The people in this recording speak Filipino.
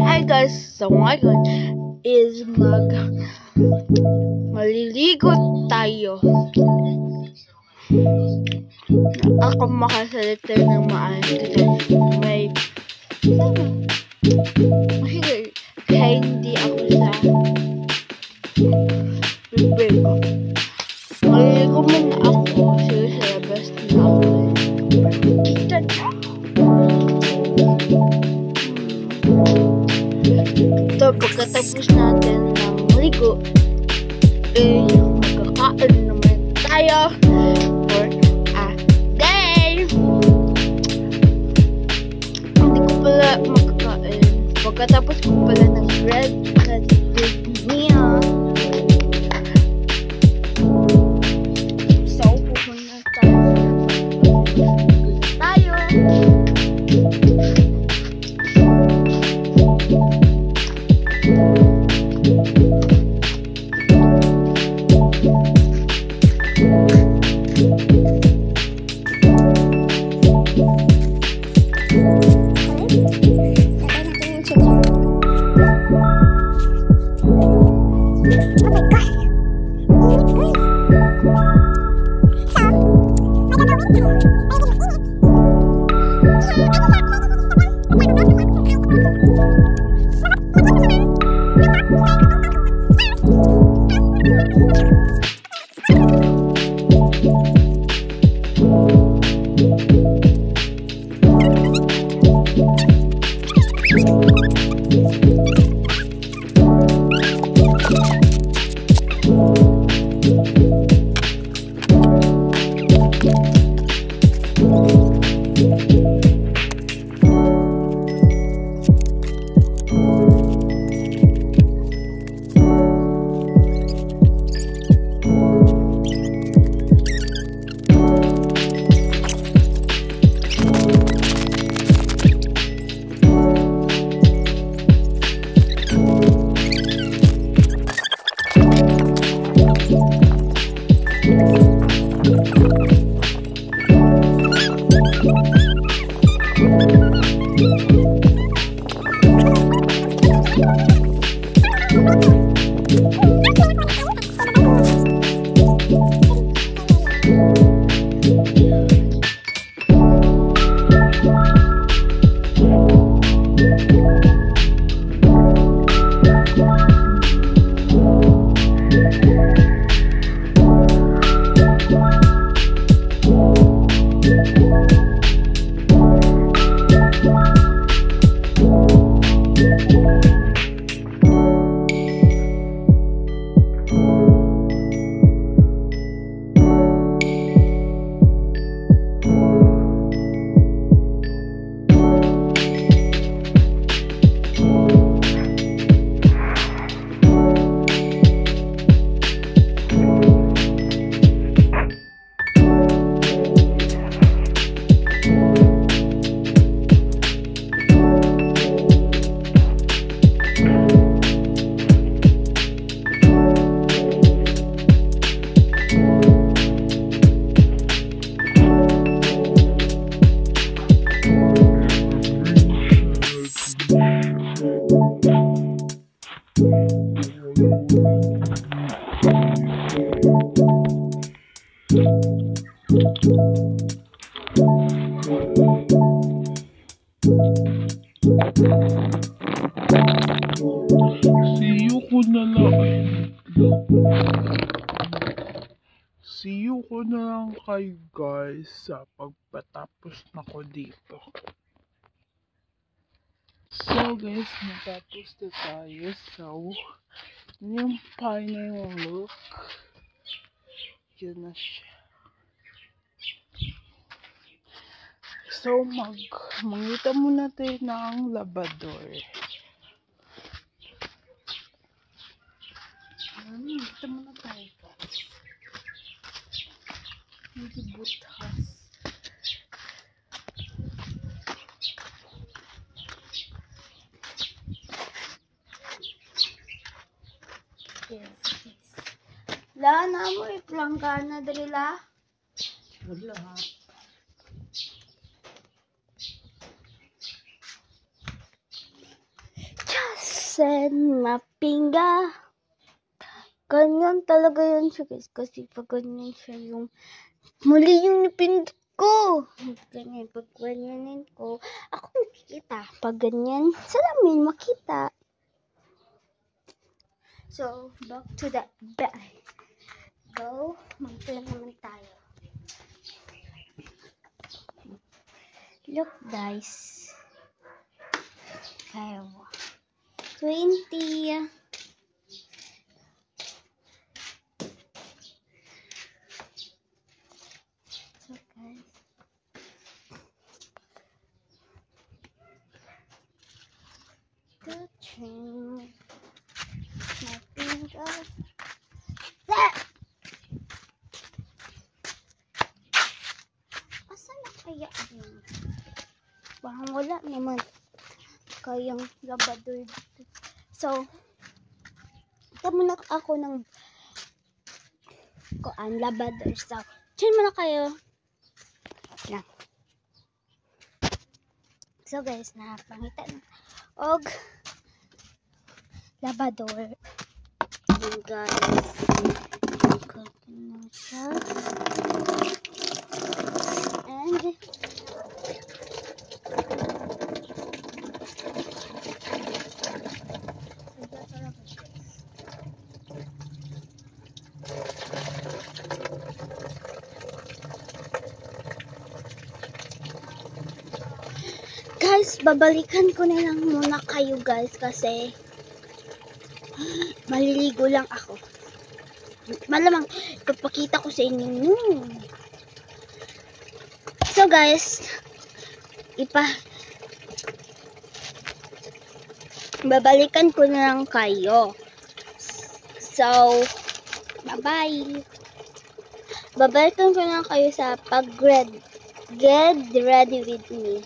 Hi guys, so ngayon is maliligo tayo. Ako makasalita ng maayos kasi may kaya hindi ako sa bibig. Maliligo muna ako kasi sa labas na ako. Kita na. So, pagkatapos natin ng maligo, magkakain naman tayo for a day. Hindi ko pala magkakain. Pagkatapos ko pala ng bread meal. So, pupunta tayo. See you ko na lang kayo guys sa pagpatapos na ko dito. So guys, natapos na tayo. So, yung final look. Yun na siya. So, mangita muna tayo ng labador. Mangita muna tayo guys. Hindi butas. Yes. La na mo iplangkana dali la. Wala. Cha! Sen mapingga. Ganyan talaga yun siya guys. Kasi pag ganyan siya yung muli yung napindot ko. Ganyan. Pag ganyanin ko, ako makikita. Pag ganyan, salamin makita. So, back to the bed. Go. Mag-plan naman tayo. Look guys. Okay. 20. So guys. The train. My fingers. There! Asan na kaya yun? Parang wala naman kayang labador dito. So, ito muna ako ng labador. So, tune muna kayo. Lang. So guys, napangita na. Og labador. Yun guys. Ganun siya. And guys, babalikan ko na lang muna kayo guys kasi maliligo lang ako. Malamang ipapakita ko sa inyo. So guys, babalikan ko na lang kayo. So, bye-bye. Babalikan ko na lang kayo sa pag-get ready with me.